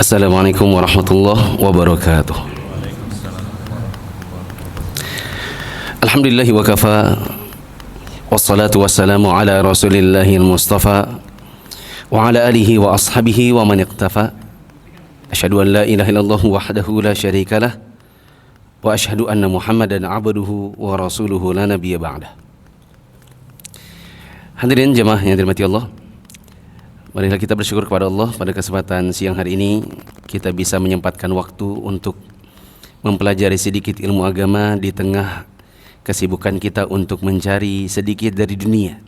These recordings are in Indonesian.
Assalamualaikum warahmatullahi wabarakatuh. Alhamdulillahi wa kafa, wassalatu wassalamu ala rasulillahil mustafa wa ala alihi wa ashabihi wa man iqtafa. Asyhadu an la ilaha illallah wahdahu la syarikalah wa asyhadu anna Muhammadan abduhu wa rasuluhu la nabiyya ba'dah. Hadirin jemaah yang dirahmati Allah, marilah kita bersyukur kepada Allah pada kesempatan siang hari ini kita bisa menyempatkan waktu untuk mempelajari sedikit ilmu agama di tengah kesibukan kita untuk mencari sedikit dari dunia.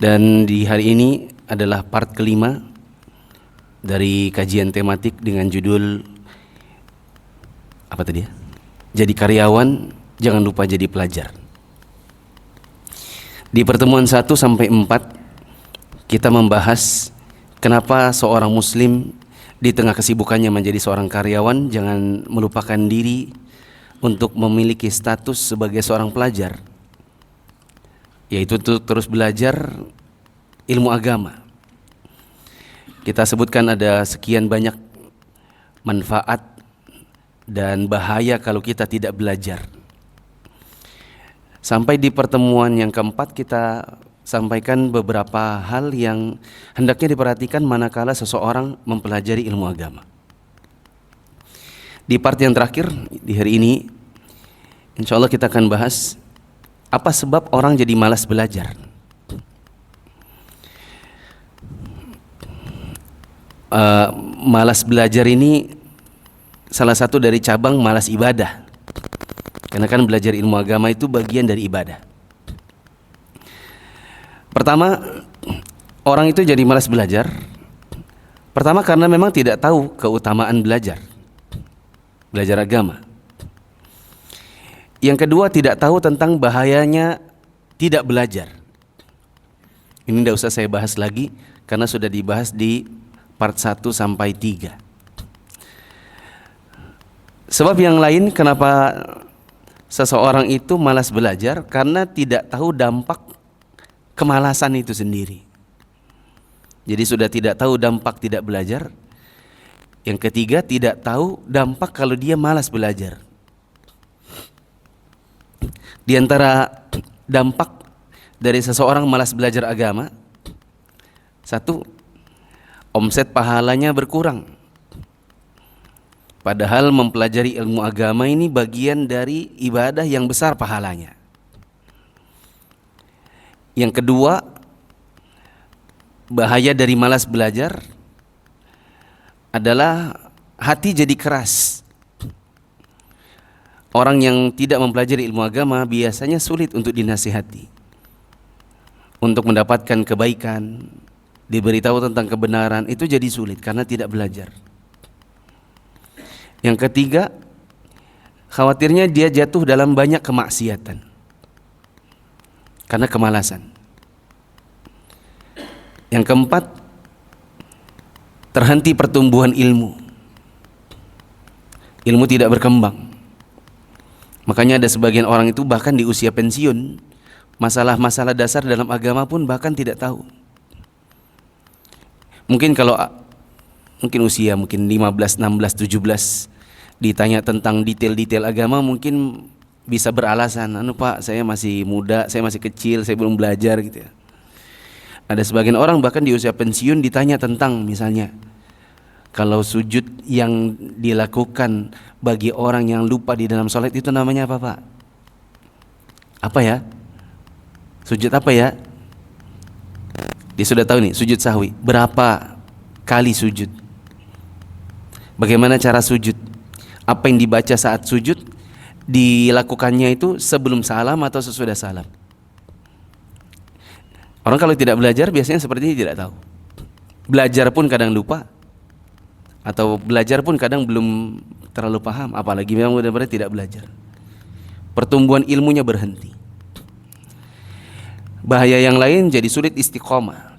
Dan di hari ini adalah part kelima dari kajian tematik dengan judul apa tadi ya? Jadi karyawan, jangan lupa jadi pelajar. Di pertemuan 1 sampai 4 kita membahas kenapa seorang muslim di tengah kesibukannya menjadi seorang karyawan jangan melupakan diri untuk memiliki status sebagai seorang pelajar, yaitu untuk terus belajar ilmu agama. Kita sebutkan ada sekian banyak manfaat dan bahaya kalau kita tidak belajar. Sampai di pertemuan yang keempat kita sampaikan beberapa hal yang hendaknya diperhatikan manakala seseorang mempelajari ilmu agama. Di part yang terakhir di hari ini, insya Allah kita akan bahas apa sebab orang jadi malas belajar. Malas belajar ini salah satu dari cabang malas ibadah. Karena kan belajar ilmu agama itu bagian dari ibadah. Pertama, orang itu jadi malas belajar. Pertama karena memang tidak tahu keutamaan belajar agama. Yang kedua, tidak tahu tentang bahayanya tidak belajar. Ini tidak usah saya bahas lagi karena sudah dibahas di part 1 sampai 3. Sebab yang lain kenapa seseorang itu malas belajar, karena tidak tahu dampak kemalasan itu sendiri. Jadi sudah tidak tahu dampak tidak belajar. Yang ketiga, tidak tahu dampak kalau dia malas belajar. Di antara dampak dari seseorang malas belajar agama, satu, omset pahalanya berkurang. Padahal mempelajari ilmu agama ini bagian dari ibadah yang besar pahalanya. Yang kedua, bahaya dari malas belajar adalah hati jadi keras. Orang yang tidak mempelajari ilmu agama biasanya sulit untuk dinasihati, untuk mendapatkan kebaikan, diberitahu tentang kebenaran, itu jadi sulit karena tidak belajar. Yang ketiga, khawatirnya dia jatuh dalam banyak kemaksiatan karena kemalasan. Yang keempat, terhenti pertumbuhan ilmu. Ilmu tidak berkembang. Makanya ada sebagian orang itu bahkan di usia pensiun, masalah-masalah dasar dalam agama pun bahkan tidak tahu. Mungkin usia 15, 16, 17 ditanya tentang detail-detail agama mungkin bisa beralasan, Pak, saya masih muda, saya masih kecil, saya belum belajar gitu ya. Ada sebagian orang bahkan di usia pensiun ditanya tentang misalnya, kalau sujud yang dilakukan bagi orang yang lupa di dalam sholat itu namanya apa, Pak? Apa ya? Sujud apa ya? Dia sudah tahu nih, sujud sahwi. Berapa kali sujud? Bagaimana cara sujud? Apa yang dibaca saat sujud? Dilakukannya itu sebelum salam atau sesudah salam? Orang kalau tidak belajar biasanya seperti ini, tidak tahu. Belajar pun kadang lupa, atau belajar pun kadang belum terlalu paham, apalagi memang benar-benar tidak belajar. Pertumbuhan ilmunya berhenti. Bahaya yang lain, jadi sulit istiqomah.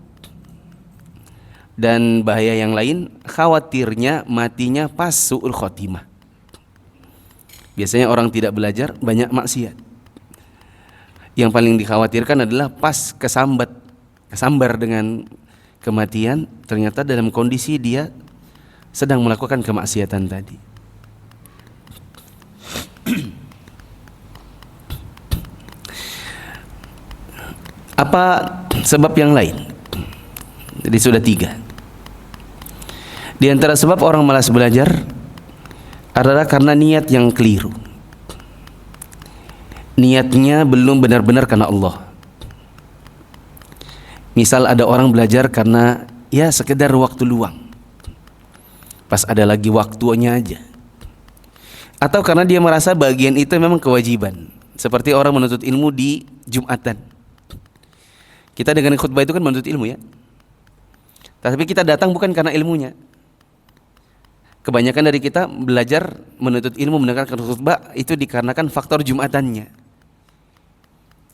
Dan bahaya yang lain, khawatirnya matinya pas su'ul khotimah. Biasanya orang tidak belajar banyak maksiat. Yang paling dikhawatirkan adalah pas kesambar dengan kematian, ternyata dalam kondisi dia sedang melakukan kemaksiatan tadi. Apa sebab yang lain? Jadi sudah 3. Di antara sebab orang malas belajar adalah karena niat yang keliru. Niatnya belum benar-benar karena Allah. Misal ada orang belajar karena ya sekedar waktu luang, pas ada lagi waktunya aja, atau karena dia merasa bagian itu memang kewajiban, seperti orang menuntut ilmu di Jumatan. Kita dengan khutbah itu kan menuntut ilmu ya, tapi kita datang bukan karena ilmunya. Kebanyakan dari kita belajar menuntut ilmu, mendengarkan khutbah itu dikarenakan faktor Jumatannya.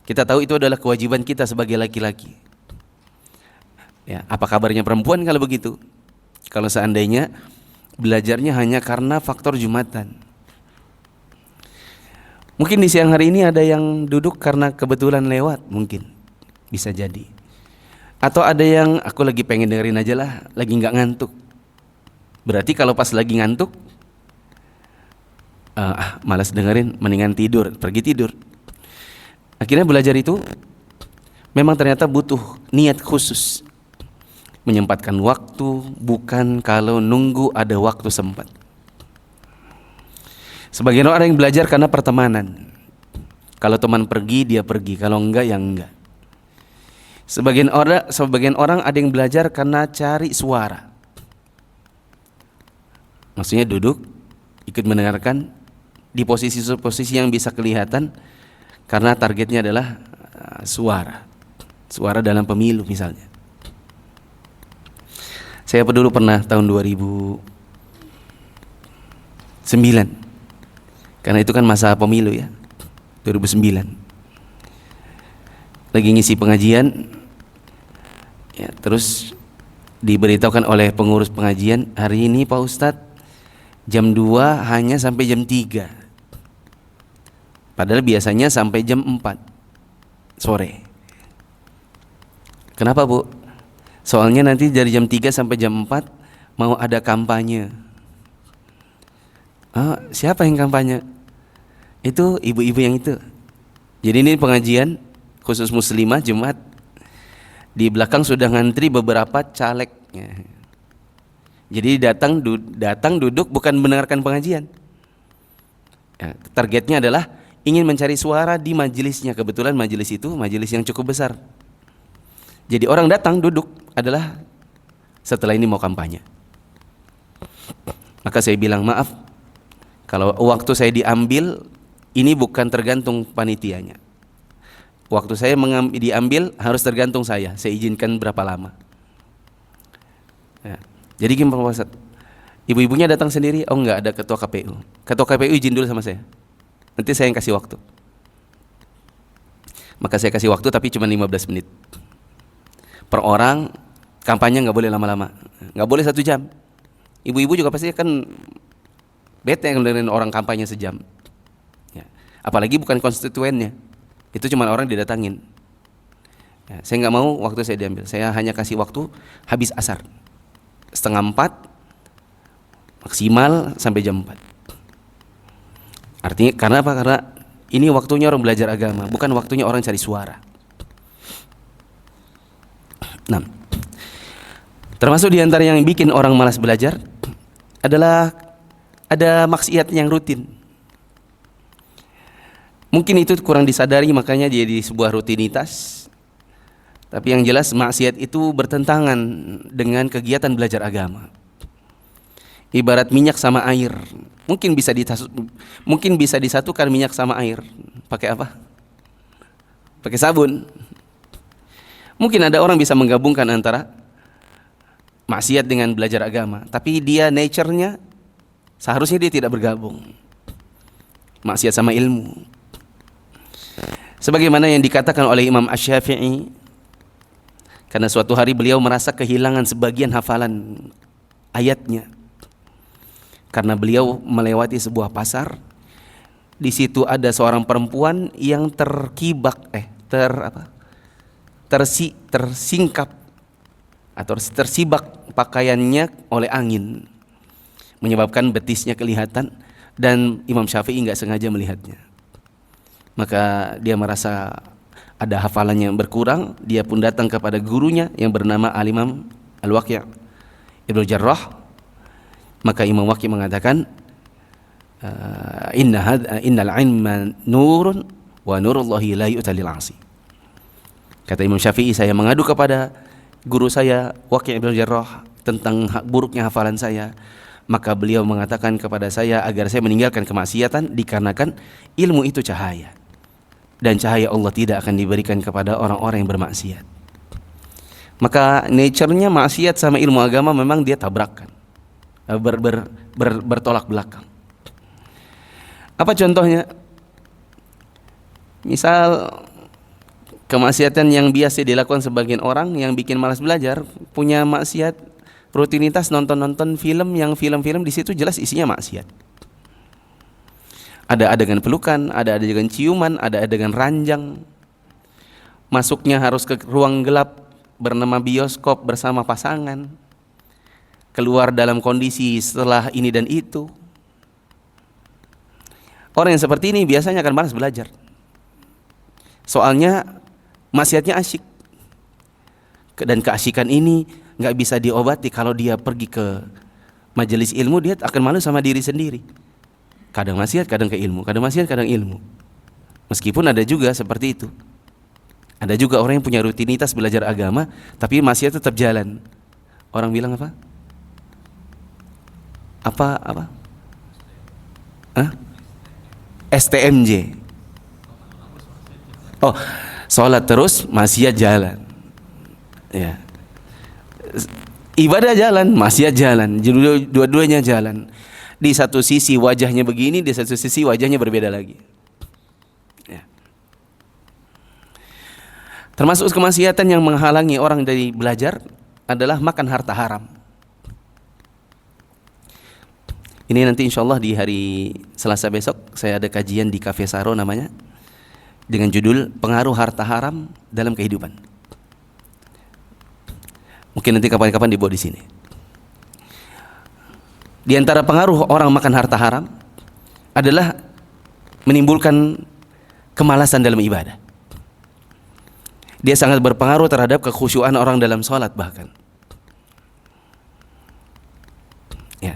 Kita tahu itu adalah kewajiban kita sebagai laki-laki. Ya, apa kabarnya perempuan kalau begitu? Kalau seandainya belajarnya hanya karena faktor Jumatan. Mungkin di siang hari ini ada yang duduk karena kebetulan lewat, mungkin bisa jadi. Atau ada yang aku lagi pengen dengerin aja lah, lagi nggak ngantuk. Berarti kalau pas lagi ngantuk, malas dengerin, mendingan tidur, pergi tidur. Akhirnya belajar itu memang ternyata butuh niat khusus, menyempatkan waktu, bukan kalau nunggu ada waktu sempat. Sebagian orang yang belajar karena pertemanan, kalau teman pergi dia pergi, kalau enggak ya enggak. Sebagian orang ada yang belajar karena cari suara, maksudnya duduk ikut mendengarkan di posisi yang bisa kelihatan, karena targetnya adalah suara dalam pemilu misalnya. Saya dulu pernah tahun 2009, karena itu kan masa pemilu ya, 2009. Lagi ngisi pengajian, ya, terus diberitahukan oleh pengurus pengajian, hari ini Pak Ustadz jam 2 hanya sampai jam 3. Padahal biasanya sampai jam 4 sore. Kenapa Bu? Soalnya nanti dari jam 3 sampai jam 4 mau ada kampanye. Siapa yang kampanye? Itu ibu-ibu yang itu. Jadi ini pengajian khusus muslimah Jumat. Di belakang sudah ngantri beberapa caleg. Jadi datang duduk bukan mendengarkan pengajian. Ya, targetnya adalah ingin mencari suara di majelisnya. Kebetulan majelis itu majelis yang cukup besar. Jadi orang datang duduk adalah setelah ini mau kampanye. Maka saya bilang maaf, kalau waktu saya diambil ini bukan tergantung panitianya. Waktu saya diambil harus tergantung saya izinkan berapa lama. Ya. Jadi gimana Pak Ustadz? Ibu-ibunya datang sendiri? Oh enggak, ada ketua KPU. Ketua KPU izin dulu sama saya. Nanti saya yang kasih waktu. Maka saya kasih waktu tapi cuma 15 menit. Per orang, kampanye nggak boleh lama-lama, nggak boleh 1 jam. Ibu-ibu juga pasti kan bete ngeliatin orang kampanye sejam. Ya. Apalagi bukan konstituennya, itu cuma orang didatangin. Ya, saya nggak mau waktu saya diambil. Saya hanya kasih waktu habis asar, 3:30 maksimal sampai jam 4. Artinya karena apa? Karena ini waktunya orang belajar agama, bukan waktunya orang cari suara. Nah, termasuk diantara yang bikin orang malas belajar adalah ada maksiat yang rutin. Mungkin itu kurang disadari, makanya dia di sebuah rutinitas. Tapi yang jelas maksiat itu bertentangan dengan kegiatan belajar agama. Ibarat minyak sama air. Mungkin bisa disatukan minyak sama air. Pakai apa? Pakai sabun. Mungkin ada orang bisa menggabungkan antara maksiat dengan belajar agama, tapi dia nature-nya seharusnya dia tidak bergabung. Maksiat sama ilmu. Sebagaimana yang dikatakan oleh Imam Asy-Syafi'i, karena suatu hari beliau merasa kehilangan sebagian hafalan ayatnya. Karena beliau melewati sebuah pasar, di situ ada seorang perempuan yang tersingkap atau tersibak pakaiannya oleh angin. menyebabkan betisnya kelihatan dan Imam Syafi'i nggak sengaja melihatnya. Maka dia merasa ada hafalannya yang berkurang, dia pun datang kepada gurunya yang bernama Al-Imam Al-Waqi' Ibnu Jarrah. Maka Imam Waqi' mengatakan, innal ilma nurun wa nurullahi la yu'ta lil 'asi. Kata Imam Syafi'i, saya mengadu kepada guru saya Waqi' Ibnu Jarrah tentang buruknya hafalan saya. Maka beliau mengatakan kepada saya agar saya meninggalkan kemaksiatan dikarenakan ilmu itu cahaya. Dan cahaya Allah tidak akan diberikan kepada orang-orang yang bermaksiat. Maka nature-nya maksiat sama ilmu agama memang dia tabrakan, bertolak belakang. Apa contohnya? Misal kemaksiatan yang biasa dilakukan sebagian orang yang bikin malas belajar, punya maksiat rutinitas nonton film yang film-film di situ jelas isinya maksiat. Ada adegan pelukan, ada adegan ciuman, ada adegan ranjang. Masuknya harus ke ruang gelap bernama bioskop bersama pasangan. Keluar dalam kondisi setelah ini dan itu. Orang yang seperti ini biasanya akan malas belajar. Soalnya maksiatnya asyik. Dan keasyikan ini nggak bisa diobati kalau dia pergi ke majelis ilmu, dia akan malu sama diri sendiri. Kadang maksiat, kadang ke ilmu, kadang maksiat, kadang ilmu. Meskipun ada juga seperti itu. Ada juga orang yang punya rutinitas belajar agama, tapi maksiat tetap jalan. Orang bilang apa? Apa? Hah? STMJ. Oh, sholat terus, maksiat jalan. Ya. Ibadah jalan, maksiat jalan, dua-duanya jalan. Di satu sisi wajahnya begini, di satu sisi wajahnya berbeda lagi. Ya. Termasuk kemaksiatan yang menghalangi orang dari belajar adalah makan harta haram. Ini nanti insya Allah di hari Selasa besok saya ada kajian di Cafe Saro namanya, dengan judul pengaruh harta haram dalam kehidupan. Mungkin nanti kapan-kapan dibawa di sini. Di antara pengaruh orang makan harta haram adalah menimbulkan kemalasan dalam ibadah. Dia sangat berpengaruh terhadap kekhusyuan orang dalam sholat bahkan. Ya.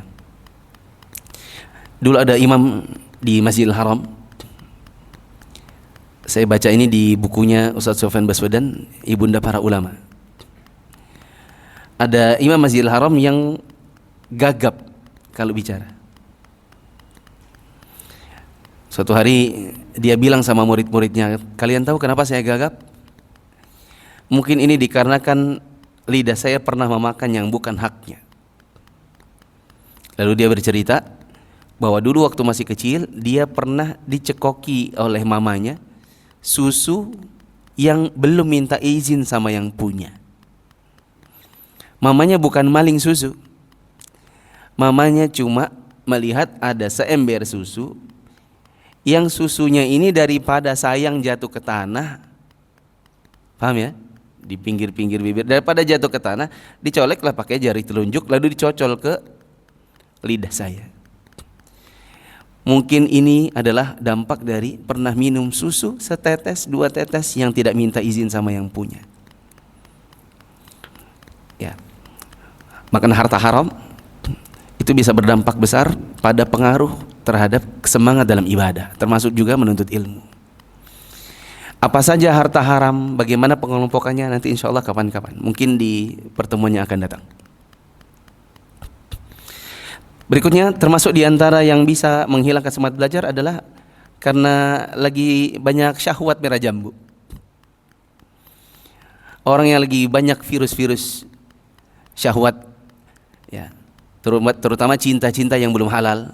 Dulu ada imam di Masjidil Haram. Saya baca ini di bukunya Ustaz Sofyan Baswedan, Ibunda Para Ulama. Ada imam Masjidil Haram yang gagap kalau bicara. Suatu hari dia bilang sama murid-muridnya, kalian tahu kenapa saya gagap? Mungkin ini dikarenakan lidah saya pernah memakan yang bukan haknya. Lalu dia bercerita bahwa dulu waktu masih kecil dia pernah dicekoki oleh mamanya susu yang belum minta izin sama yang punya. Mamanya bukan maling susu. Mamanya cuma melihat ada seember susu yang susunya ini daripada sayang jatuh ke tanah. Paham ya? Di pinggir-pinggir bibir, daripada jatuh ke tanah, dicoleklah pakai jari telunjuk lalu dicocol ke lidah saya. Mungkin ini adalah dampak dari pernah minum susu setetes, dua tetes yang tidak minta izin sama yang punya. Ya. Makan harta haram itu bisa berdampak besar pada pengaruh terhadap semangat dalam ibadah, termasuk juga menuntut ilmu. Apa saja harta haram, bagaimana pengelompokannya, nanti insya Allah kapan-kapan, mungkin di pertemuan yang akan datang. Berikutnya, termasuk diantara yang bisa menghilangkan semangat belajar adalah karena lagi banyak syahwat merah jambu. Orang yang lagi banyak virus-virus syahwat, ya, terutama cinta-cinta yang belum halal,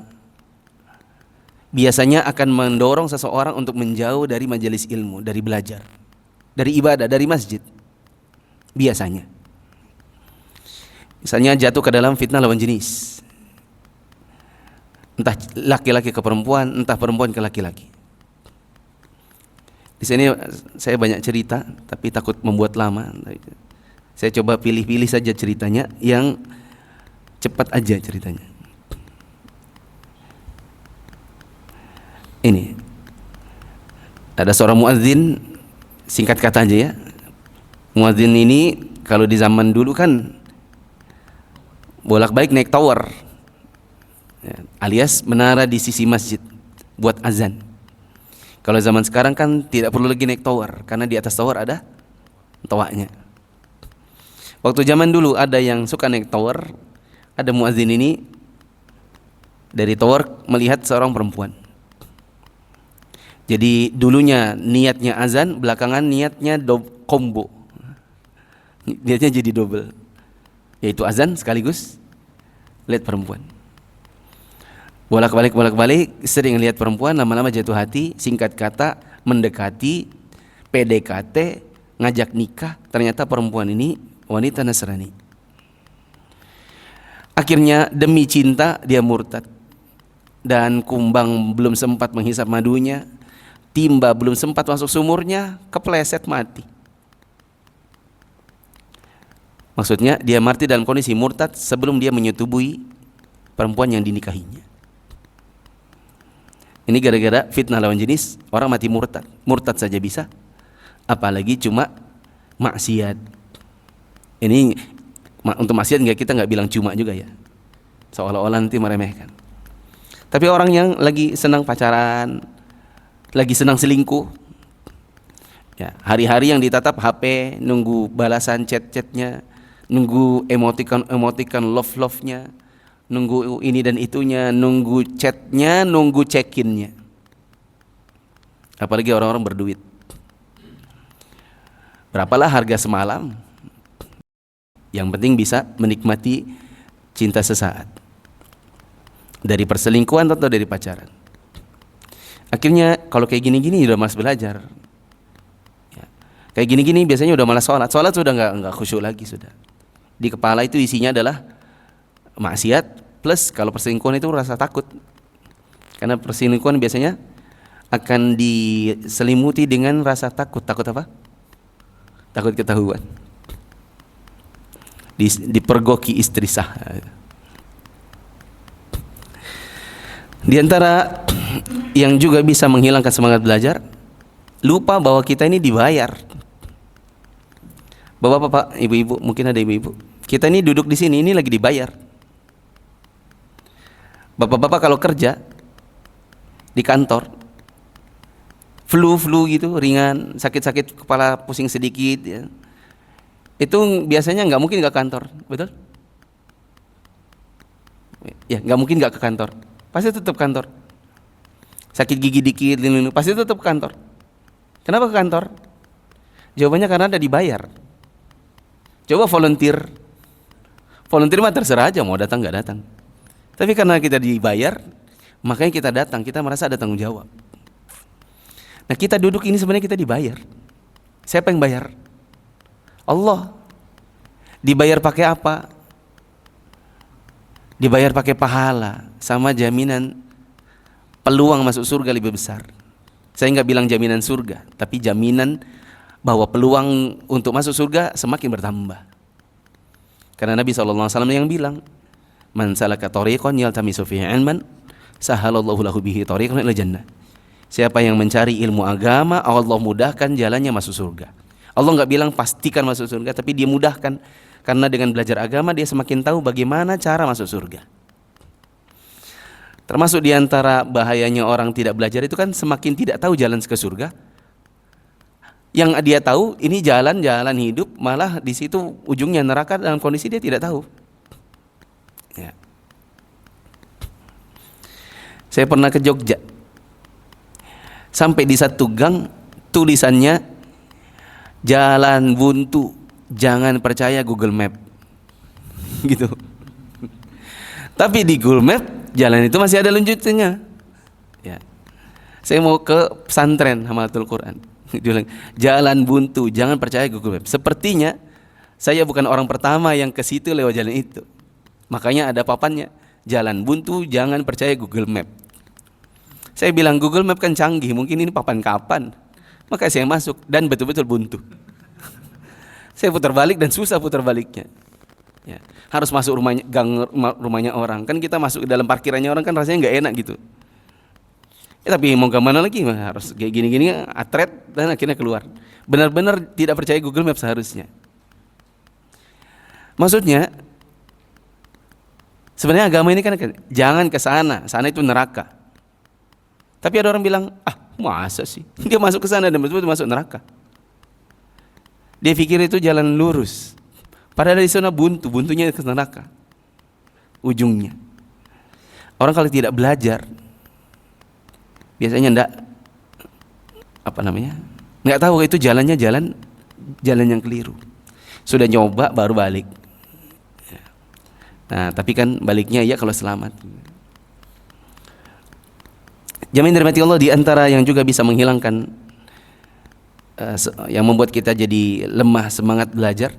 biasanya akan mendorong seseorang untuk menjauh dari majelis ilmu, dari belajar, dari ibadah, dari masjid. Biasanya, misalnya jatuh ke dalam fitnah lawan jenis, entah laki-laki ke perempuan, entah perempuan ke laki-laki. Di sini saya banyak cerita, tapi takut membuat lama. Saya coba pilih-pilih saja ceritanya yang cepat aja ceritanya. Ini ada seorang muadzin, singkat kata aja ya. Muadzin ini kalau di zaman dulu kan bolak-balik naik tower, ya, alias menara di sisi masjid buat azan. Kalau zaman sekarang kan tidak perlu lagi naik tower, karena di atas tower ada toaknya. Waktu zaman dulu ada yang suka naik tower, ada muadzin ini dari tower melihat seorang perempuan. Jadi dulunya niatnya azan, belakangan niatnya combo. Niatnya jadi double. Yaitu azan sekaligus lihat perempuan. Bolak-balik, sering lihat perempuan, lama-lama jatuh hati, singkat kata mendekati, PDKT, ngajak nikah, ternyata perempuan ini wanita Nasrani. Akhirnya demi cinta dia murtad. Dan kumbang belum sempat menghisap madunya, timba belum sempat masuk sumurnya, kepleset mati. Maksudnya dia mati dalam kondisi murtad sebelum dia menyetubui perempuan yang dinikahinya. Ini gara-gara fitnah lawan jenis, orang mati murtad. Murtad saja bisa, apalagi cuma maksiat. Ini untuk maksiat kita nggak bilang cuma juga ya, seolah-olah nanti meremehkan. Tapi orang yang lagi senang pacaran, lagi senang selingkuh, ya, hari-hari yang ditatap HP, nunggu balasan chat-chatnya, nunggu emoticon love-nya, nunggu ini dan itunya, nunggu chatnya, nunggu check-innya. Apalagi orang-orang berduit. Berapalah harga semalam? Yang penting bisa menikmati cinta sesaat, dari perselingkuhan atau dari pacaran. Akhirnya kalau kayak gini-gini udah malas belajar, ya. Kayak gini-gini biasanya udah malas sholat. Sholat sudah nggak khusyuk lagi sudah. Di kepala itu isinya adalah maksiat plus kalau perselingkuhan itu rasa takut. Karena perselingkuhan biasanya akan diselimuti dengan rasa takut. Takut apa? Takut ketahuan. Dipergoki istri sah. Di antara yang juga bisa menghilangkan semangat belajar, lupa bahwa kita ini dibayar. Bapak-bapak, ibu-ibu, mungkin ada ibu-ibu. Kita ini duduk di sini, ini lagi dibayar. Bapak-bapak kalau kerja di kantor, flu gitu, ringan, sakit-sakit kepala pusing sedikit, ya, itu biasanya nggak mungkin nggak kantor, betul? Ya, nggak mungkin nggak ke kantor. Pasti tetap kantor. Sakit gigi dikit, pasti tetap kantor. Kenapa ke kantor? Jawabannya karena ada dibayar. Coba volunteer. Volunteer mah terserah aja mau datang nggak datang. Tapi karena kita dibayar, makanya kita datang. Kita merasa ada tanggung jawab. Nah, kita duduk ini sebenarnya kita dibayar. Siapa yang bayar? Allah. Dibayar pakai apa? Dibayar pakai pahala, sama jaminan peluang masuk surga lebih besar. Saya nggak bilang jaminan surga, tapi jaminan bahwa peluang untuk masuk surga semakin bertambah. Karena Nabi SAW yang bilang, man salaka tariqan yaltamisu fihi ilman, sahalallahu lahu bihi tariqan ila jannah. Siapa yang mencari ilmu agama, Allah mudahkan jalannya masuk surga. Allah nggak bilang pastikan masuk surga, tapi dia mudahkan. Karena dengan belajar agama dia semakin tahu bagaimana cara masuk surga. Termasuk diantara bahayanya orang tidak belajar itu kan semakin tidak tahu jalan ke surga. Yang dia tahu ini jalan hidup, malah di situ ujungnya neraka dalam kondisi dia tidak tahu. Ya. Saya pernah ke Jogja. Sampai di satu gang tulisannya jalan buntu, jangan percaya Google Map. Gitu. Tapi di Google Map jalan itu masih ada lanjutannya. Ya. Saya mau ke pesantren Hamalatul Quran. Jalan buntu, jangan percaya Google Map. Sepertinya saya bukan orang pertama yang ke situ lewat jalan itu. Makanya ada papannya, jalan buntu, jangan percaya Google Map. Saya bilang Google Map kan canggih, mungkin ini papan kapan. Maka saya masuk dan betul-betul buntu. Saya putar balik dan susah putar baliknya. Ya, harus masuk rumahnya, gang rumahnya orang. Kan kita masuk ke dalam parkirannya orang kan rasanya nggak enak gitu. Tapi mau kemana lagi, harus kayak gini-gini, atret, dan akhirnya keluar. Benar-benar tidak percaya Google Maps seharusnya. Maksudnya, sebenarnya agama ini kan jangan ke sana, sana itu neraka. Tapi ada orang bilang, masa sih? Dia masuk ke sana dan betul-betul masuk neraka. Dia pikir itu jalan lurus. Padahal di sana buntunya ke neraka. Ujungnya. Orang kalau tidak belajar, biasanya nggak tahu itu jalannya jalan yang keliru. Sudah nyoba baru balik. Nah, tapi kan baliknya ya kalau selamat. Jamaah dirahmati Allah, di antara yang juga bisa menghilangkan yang membuat kita jadi lemah semangat belajar,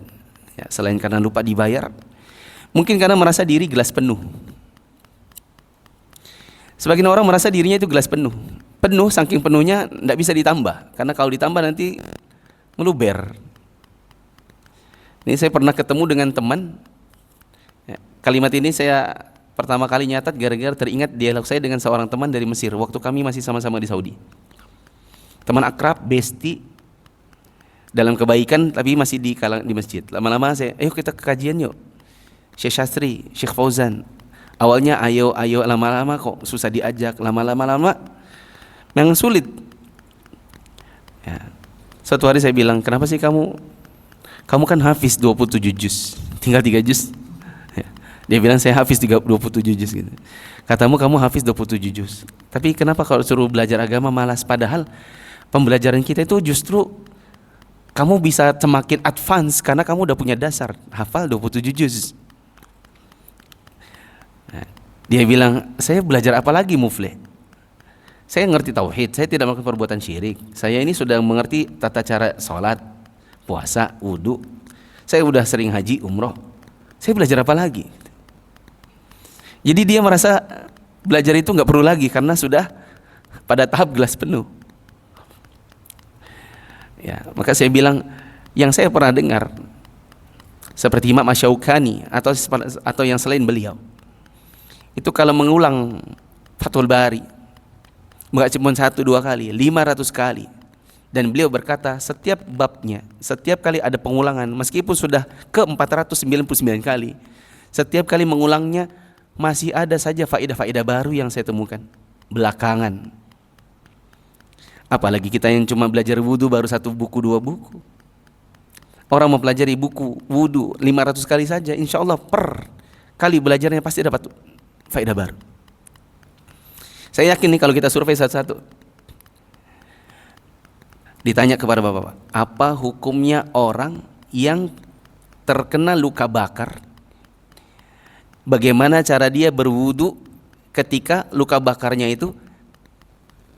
ya, selain karena lupa dibayar, mungkin karena merasa diri gelas penuh. Sebagian orang merasa dirinya itu gelas penuh, saking penuhnya tidak bisa ditambah, karena kalau ditambah nanti meluber. Ini saya pernah ketemu dengan teman, ya, kalimat ini saya pertama kali nyatat gara-gara teringat dialog saya dengan seorang teman dari Mesir waktu kami masih sama-sama di Saudi. Teman akrab, besti, dalam kebaikan tapi masih di masjid. Lama-lama saya, ayo kita ke kajian yuk. Syekh Syastri, Syekh Fauzan. Awalnya ayo, lama-lama kok susah diajak, lama-lama memang sulit. Ya. Suatu hari saya bilang, kenapa sih kamu kan hafiz 27 juz, tinggal 3 juz. Ya. Dia bilang saya hafiz 27 juz gitu. Katamu kamu hafiz 27 juz. Tapi kenapa kalau suruh belajar agama malas, padahal pembelajaran kita itu justru kamu bisa semakin advance karena kamu udah punya dasar hafal 27 juz. Nah, dia bilang, saya belajar apa lagi muflih? Saya ngerti tauhid, saya tidak melakukan perbuatan syirik. Saya ini sudah mengerti tata cara sholat, puasa, wudu. Saya udah sering haji, umroh. Saya belajar apa lagi? Jadi dia merasa belajar itu nggak perlu lagi karena sudah pada tahap gelas penuh. Ya, maka saya bilang, yang saya pernah dengar seperti Imam Asy-Syaukani atau yang selain beliau, itu kalau mengulang Fathul Bari enggak cuma 1-2 kali, 500 kali. Dan beliau berkata setiap babnya, setiap kali ada pengulangan, meskipun sudah ke 499 kali, setiap kali mengulangnya masih ada saja faedah-faedah baru yang saya temukan belakangan. Apalagi kita yang cuma belajar wudu baru 1 buku 2 buku. Orang mau pelajari buku wudu 500 kali saja, insya Allah per kali belajarnya pasti dapat faedah baru. Saya yakin nih kalau kita survei satu-satu, ditanya kepada bapak-bapak, apa hukumnya orang yang terkena luka bakar? Bagaimana cara dia berwudu ketika luka bakarnya itu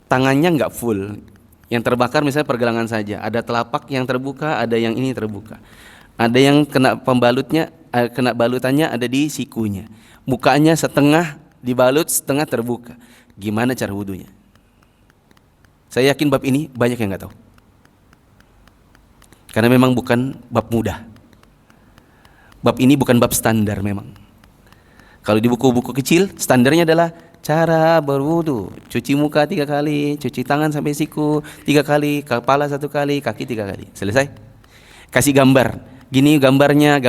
tangannya nggak full, yang terbakar misalnya pergelangan saja, ada telapak yang terbuka, ada yang ini terbuka, ada yang kena pembalutnya, kena balutannya ada di sikunya, mukanya setengah dibalut, setengah terbuka. Gimana cara wudunya? Saya yakin bab ini banyak yang nggak tahu, karena memang bukan bab mudah. Bab ini bukan bab standar memang. Kalau di buku-buku kecil standarnya adalah cara berwudu, cuci muka 3 kali, cuci tangan sampai siku 3 kali, kepala 1 kali, kaki 3 kali. Selesai. Kasih gambar. Gini gambarnya.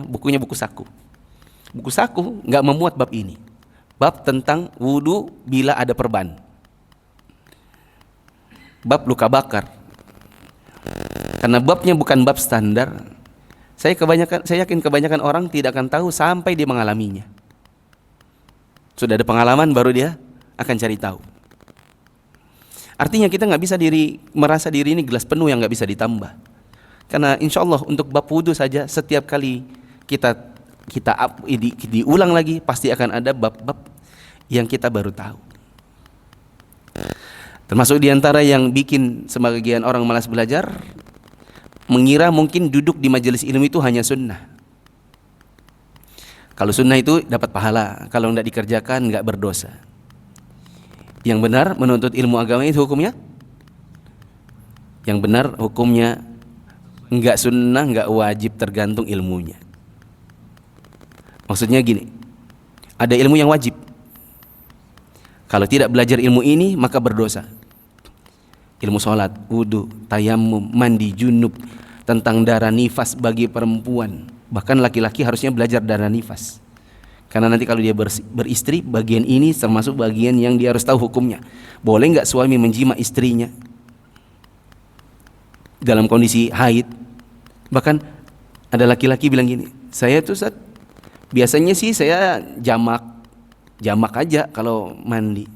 Bukunya buku saku. Buku saku nggak memuat bab ini. Bab tentang wudu bila ada perban. Bab luka bakar. Karena babnya bukan bab standar. Saya yakin kebanyakan orang tidak akan tahu sampai dia mengalaminya. Sudah ada pengalaman baru dia akan cari tahu. Artinya kita nggak bisa merasa diri ini gelas penuh yang nggak bisa ditambah. Karena insya Allah untuk bab wudu saja setiap kali kita diulang lagi pasti akan ada bab-bab yang kita baru tahu. Termasuk diantara yang bikin sebagian orang malas belajar, mengira mungkin duduk di majelis ilmu itu hanya sunnah. Kalau sunnah itu dapat pahala, kalau tidak dikerjakan nggak berdosa. Yang benar menuntut ilmu agama itu hukumnya? Yang benar hukumnya nggak sunnah, nggak wajib, tergantung ilmunya. Maksudnya gini, ada ilmu yang wajib, Kalau tidak belajar ilmu ini maka berdosa. Ilmu sholat, wudu, tayamum, mandi junub, tentang darah nifas bagi perempuan. Bahkan laki-laki harusnya belajar darah nifas. Karena nanti kalau dia beristri, bagian ini termasuk bagian yang dia harus tahu hukumnya. Boleh nggak suami menjima istrinya dalam kondisi haid? Bahkan ada laki-laki bilang gini, saya tuh Ustaz, biasanya sih saya jamak aja kalau mandi.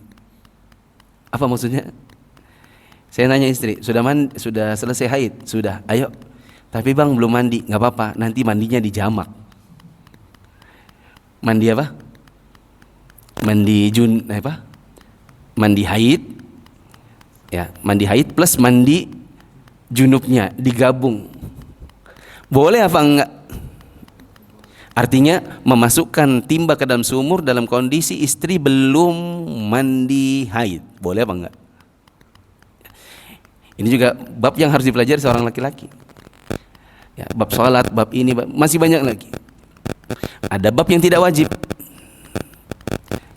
Apa maksudnya? Saya nanya istri, sudah selesai haid? Sudah, ayo. Tapi bang belum mandi, nggak apa-apa, nanti mandinya di jamak. Mandi apa? Mandi haid. Ya, mandi haid plus mandi junubnya digabung. Boleh apa enggak? Artinya memasukkan timba ke dalam sumur dalam kondisi istri belum mandi haid. Boleh apa enggak? Ini juga bab yang harus dipelajari seorang laki-laki. Ya, bab sholat, bab ini, masih banyak lagi. Ada bab yang tidak wajib.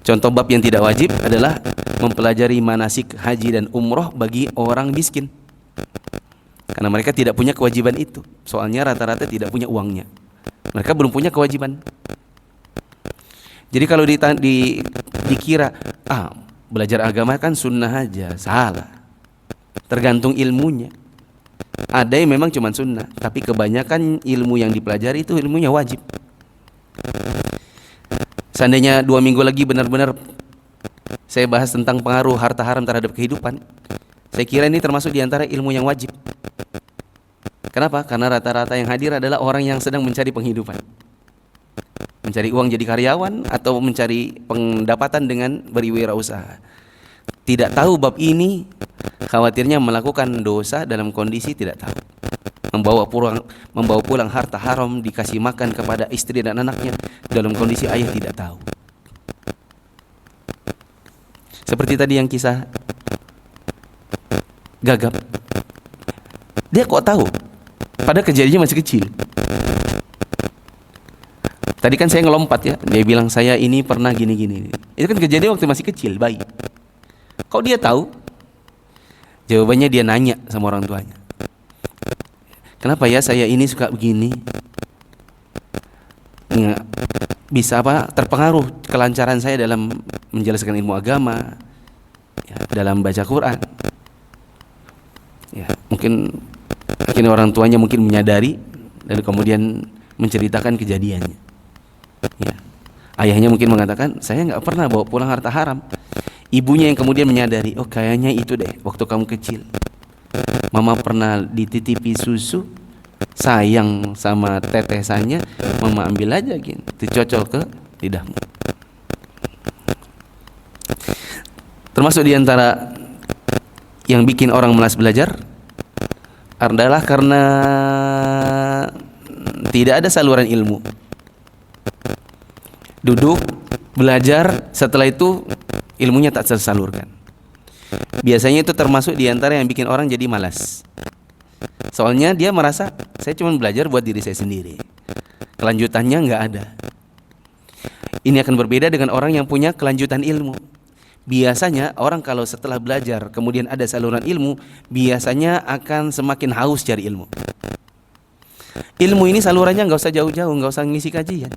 Contoh bab yang tidak wajib adalah mempelajari manasik haji dan umroh bagi orang miskin. Karena mereka tidak punya kewajiban itu. Soalnya rata-rata tidak punya uangnya. Mereka belum punya kewajiban. Jadi kalau dikira belajar agama kan sunnah aja, salah. Tergantung ilmunya. Ada yang memang cuma sunnah, tapi kebanyakan ilmu yang dipelajari itu ilmunya wajib. Seandainya 2 minggu lagi benar-benar saya bahas tentang pengaruh harta haram terhadap kehidupan, saya kira ini termasuk diantara ilmu yang wajib. Kenapa? Karena rata-rata yang hadir adalah orang yang sedang mencari penghidupan, mencari uang jadi karyawan atau mencari pendapatan dengan berwirausaha. Tidak tahu bab ini, khawatirnya melakukan dosa dalam kondisi tidak tahu. Membawa pulang harta haram, dikasih makan kepada istri dan anaknya dalam kondisi ayah tidak tahu. Seperti tadi yang kisah gagap. Dia kok tahu? Padahal kejadiannya masih kecil. Tadi kan saya ngelompat ya. Dia bilang saya ini pernah gini-gini. Itu kan kejadian waktu masih kecil, bayi. Kok dia tahu? Jawabannya dia nanya sama orang tuanya. Kenapa ya saya ini suka begini? Bisa terpengaruh kelancaran saya dalam menjelaskan ilmu agama, ya, dalam baca Quran. Ya, mungkin orang tuanya mungkin menyadari dan kemudian menceritakan kejadiannya. Ya. Ayahnya mungkin mengatakan, saya nggak pernah bawa pulang harta haram. Ibunya yang kemudian menyadari, oh kayaknya itu deh waktu kamu kecil. Mama pernah dititipi susu, sayang sama tetesannya, mama ambil aja gini, dicocol ke lidahmu. Termasuk diantara yang bikin orang malas belajar adalah karena tidak ada saluran ilmu. Duduk, belajar, setelah itu ilmunya tak tersalurkan. Biasanya itu termasuk diantara yang bikin orang jadi malas. Soalnya dia merasa saya cuma belajar buat diri saya sendiri, kelanjutannya nggak ada. Ini akan berbeda dengan orang yang punya kelanjutan ilmu. Biasanya orang kalau setelah belajar kemudian ada saluran ilmu, biasanya akan semakin haus cari ilmu. Ilmu ini salurannya nggak usah jauh-jauh, nggak usah ngisi kajian.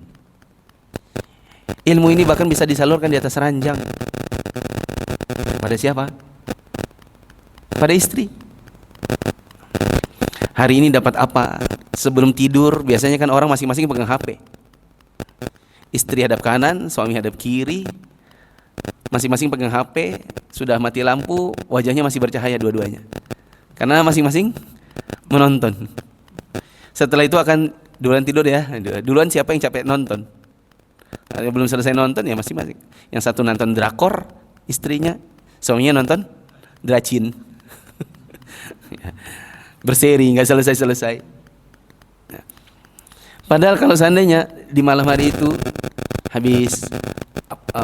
Ilmu ini bahkan bisa disalurkan di atas ranjang. Pada siapa? Pada istri. Hari ini dapat apa? Sebelum tidur biasanya kan orang masing-masing pegang HP. Istri hadap kanan, suami hadap kiri. Masing-masing pegang HP, sudah mati lampu, wajahnya masih bercahaya dua-duanya. Karena masing-masing menonton. Setelah itu akan duluan tidur ya. Duluan siapa yang capek nonton? Kalau belum selesai nonton ya masing-masing. Yang satu nonton drakor, istrinya, suaminya nonton dracin. Berseri, nggak selesai-selesai. Padahal kalau seandainya di malam hari itu habis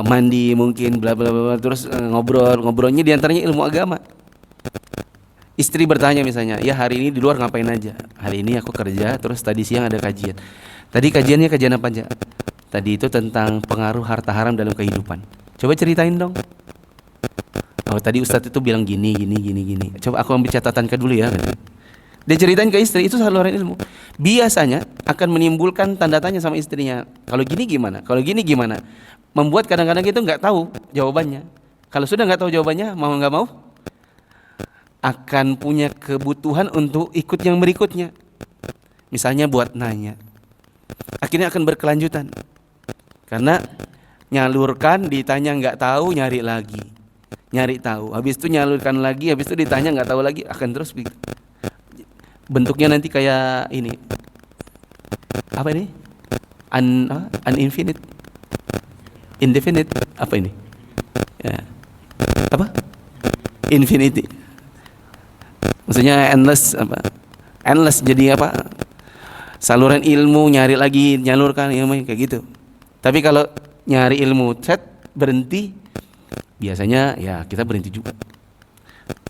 mandi mungkin bla bla bla terus ngobrolnya diantaranya ilmu agama. Istri bertanya misalnya, ya hari ini di luar ngapain aja? Hari ini aku kerja, terus tadi siang ada kajian. Tadi kajiannya kajian apa aja? Tadi itu tentang pengaruh harta haram dalam kehidupan. Coba ceritain dong. Oh tadi Ustadz itu bilang gini, gini, gini, gini. Coba aku ambil catatan ke dulu ya. Dia ceritain ke istri, itu saluran ilmu. Biasanya akan menimbulkan tanda tanya sama istrinya. Kalau gini gimana? Kalau gini gimana? Membuat kadang-kadang itu nggak tahu jawabannya. Kalau sudah nggak tahu jawabannya, mau nggak mau, akan punya kebutuhan untuk ikut yang berikutnya. Misalnya buat nanya. Akhirnya akan berkelanjutan. Karena nyalurkan, ditanya nggak tahu, nyari lagi. Nyari tahu. Habis itu nyalurkan lagi, habis itu ditanya nggak tahu lagi, akan terus begitu. Bentuknya nanti kayak ini. Apa ini? Infinite. Indefinite. Apa ini? Ya. Apa? Infinity. Maksudnya endless apa? Endless jadi apa? Saluran ilmu nyari lagi, nyalurkan ilmu kayak gitu. Tapi kalau nyari ilmu set berhenti, biasanya ya kita berhenti juga.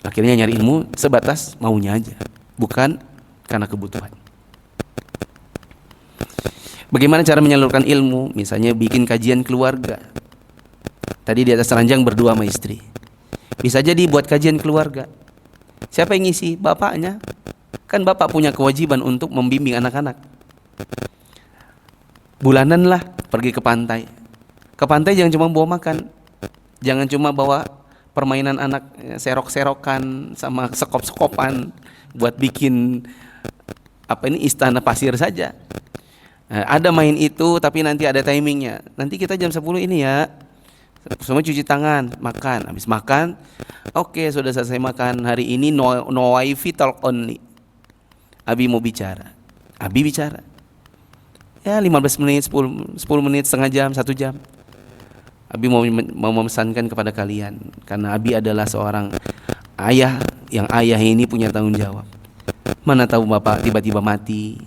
Akhirnya nyari ilmu sebatas maunya aja, bukan karena kebutuhan. Bagaimana cara menyalurkan ilmu? Misalnya bikin kajian keluarga. Tadi di atas ranjang berdua sama istri. Bisa jadi buat kajian keluarga. Siapa yang ngisi? Bapaknya. Kan bapak punya kewajiban untuk membimbing anak-anak. Bulanan lah pergi ke pantai. Ke pantai jangan cuma bawa makan. Jangan cuma bawa permainan anak, serok-serokan sama sekop-sekopan buat bikin apa ini istana pasir saja. Nah, ada main itu tapi nanti ada timingnya. Nanti kita jam 10 ini ya. Semua cuci tangan, makan. Habis makan, oke, sudah selesai makan. Hari ini no wifi, talk only. Abi mau bicara. Abi bicara. Ya 15 menit, 10 menit, setengah jam, 1 jam. Abi mau memesankan kepada kalian, karena Abi adalah seorang ayah, yang ayah ini punya tanggung jawab. Mana tahu bapak tiba-tiba mati,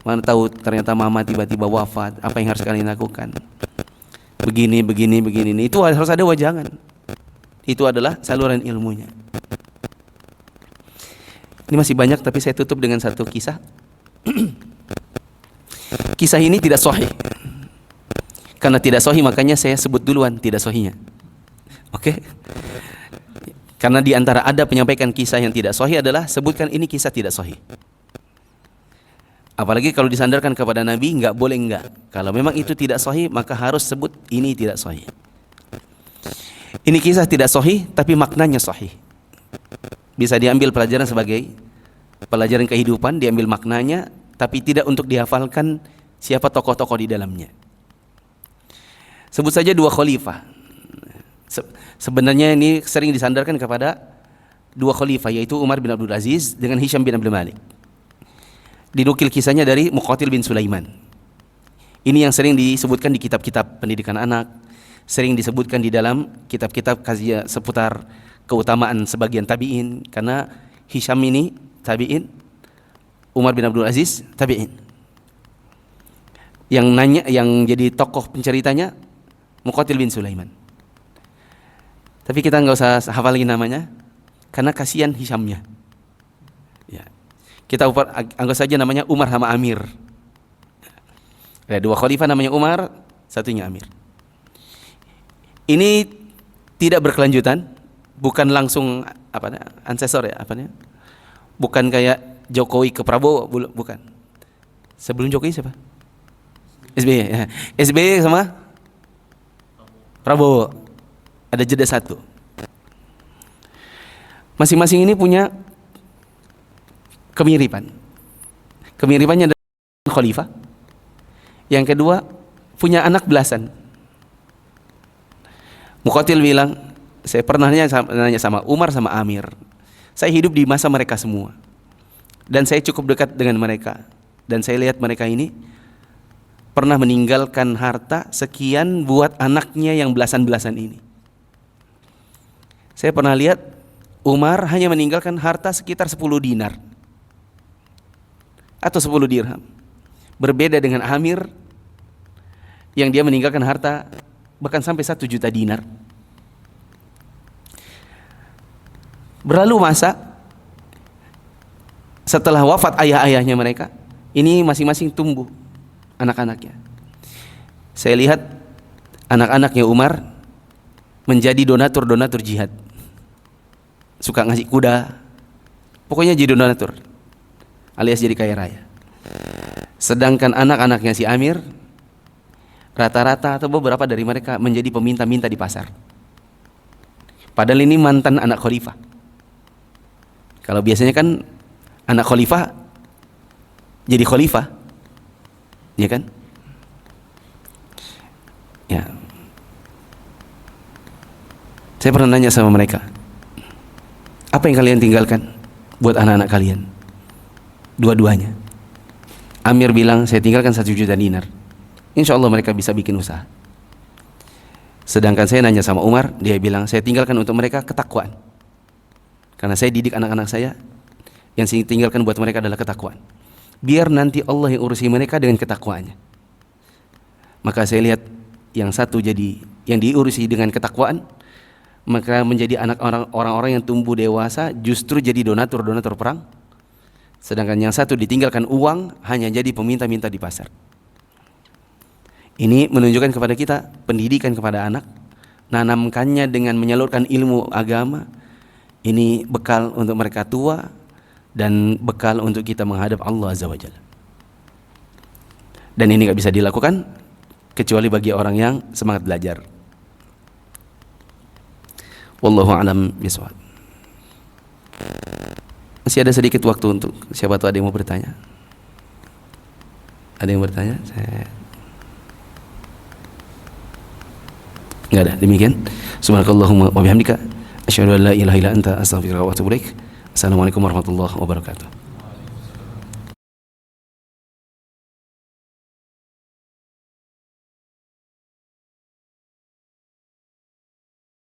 mana tahu ternyata mama tiba-tiba wafat, apa yang harus kalian lakukan? Begini. Itu harus ada wajangan. Itu adalah saluran ilmunya. Ini masih banyak tapi saya tutup dengan satu kisah. Kisah ini tidak sahih. Karena tidak sahih makanya saya sebut duluan tidak sahihnya. Oke? Karena di antara ada penyampaikan kisah yang tidak sahih adalah sebutkan ini kisah tidak sahih. Apalagi kalau disandarkan kepada Nabi, enggak boleh enggak. Kalau memang itu tidak sahih, maka harus sebut ini tidak sahih. Ini kisah tidak sahih tapi maknanya sahih. Bisa diambil pelajaran sebagai pelajaran kehidupan, diambil maknanya tapi tidak untuk dihafalkan siapa tokoh-tokoh di dalamnya. Sebut saja 2 khalifah. Sebenarnya ini sering disandarkan kepada 2 khalifah, yaitu Umar bin Abdul Aziz dengan Hisham bin Abdul Malik. Dinukil kisahnya dari Muqatil bin Sulaiman. Ini yang sering disebutkan di kitab-kitab pendidikan anak, sering disebutkan di dalam kitab-kitab kajian seputar keutamaan sebagian tabi'in, karena Hisham ini tabi'in, Umar bin Abdul Aziz tabi'in. Yang nanya, yang jadi tokoh penceritanya Muqatil bin Sulaiman. Tapi kita nggak usah hafal lagi namanya, karena kasihan Hishamnya. Ya. Kita anggap saja namanya Umar sama Amir. Ada 2 khalifah namanya Umar, satunya Amir. Ini tidak berkelanjutan, bukan langsung ancestor ya, bukan kayak Jokowi ke Prabowo, bukan. Sebelum Jokowi siapa? SBY ya. SBY sama Prabowo. Ada jeda 1. Masing-masing ini punya kemiripan. Kemiripannya dengan khalifah. Yang kedua, punya anak belasan. Muqatil bilang, saya pernah nanya sama Umar sama Amir. Saya hidup di masa mereka semua. Dan saya cukup dekat dengan mereka. Dan saya lihat mereka ini pernah meninggalkan harta sekian buat anaknya yang belasan-belasan ini. Saya pernah lihat Umar hanya meninggalkan harta sekitar 10 dinar. Atau 10 dirham. Berbeda dengan Amir yang dia meninggalkan harta bahkan sampai 1 juta dinar. Berlalu masa, setelah wafat ayah-ayahnya mereka, ini masing-masing tumbuh anak-anaknya. Saya lihat anak-anaknya Umar menjadi donatur-donatur jihad. suka ngasih kuda, pokoknya jadi donatur alias jadi kaya raya. Sedangkan anak-anaknya si Amir rata-rata atau beberapa dari mereka menjadi peminta-minta di pasar. Padahal ini mantan anak khalifah. Kalau biasanya kan anak khalifah jadi khalifah, ya kan? Ya. Saya pernah nanya sama mereka, apa yang kalian tinggalkan buat anak-anak kalian? Dua-duanya. Amir bilang, saya tinggalkan 1 juta dinar. Insya Allah mereka bisa bikin usaha. Sedangkan saya nanya sama Umar, dia bilang, saya tinggalkan untuk mereka ketakwaan. Karena saya didik anak-anak saya, yang saya tinggalkan buat mereka adalah ketakwaan. Biar nanti Allah yang urusi mereka dengan ketakwaannya. Maka saya lihat yang satu jadi yang diurusi dengan ketakwaan, maka menjadi anak orang-orang yang tumbuh dewasa justru jadi donatur perang. Sedangkan yang satu ditinggalkan uang, hanya jadi peminta-minta di pasar. Ini menunjukkan kepada kita pendidikan kepada anak, nanamkannya dengan menyalurkan ilmu agama. Ini bekal untuk mereka tua dan bekal untuk kita menghadap Allah Azza wa Jalla. Dan ini gak bisa dilakukan kecuali bagi orang yang semangat belajar. Wallahu a'lam bishawab. Masih ada sedikit waktu untuk siapa tahu ada yang mau bertanya. Ada yang bertanya? Enggak ada. Demikian. Subhanakallahumma wa bihamdika asyhadu an la ilaha illa anta astaghfiruka wa atubu ilaik. Assalamualaikum warahmatullahi wabarakatuh.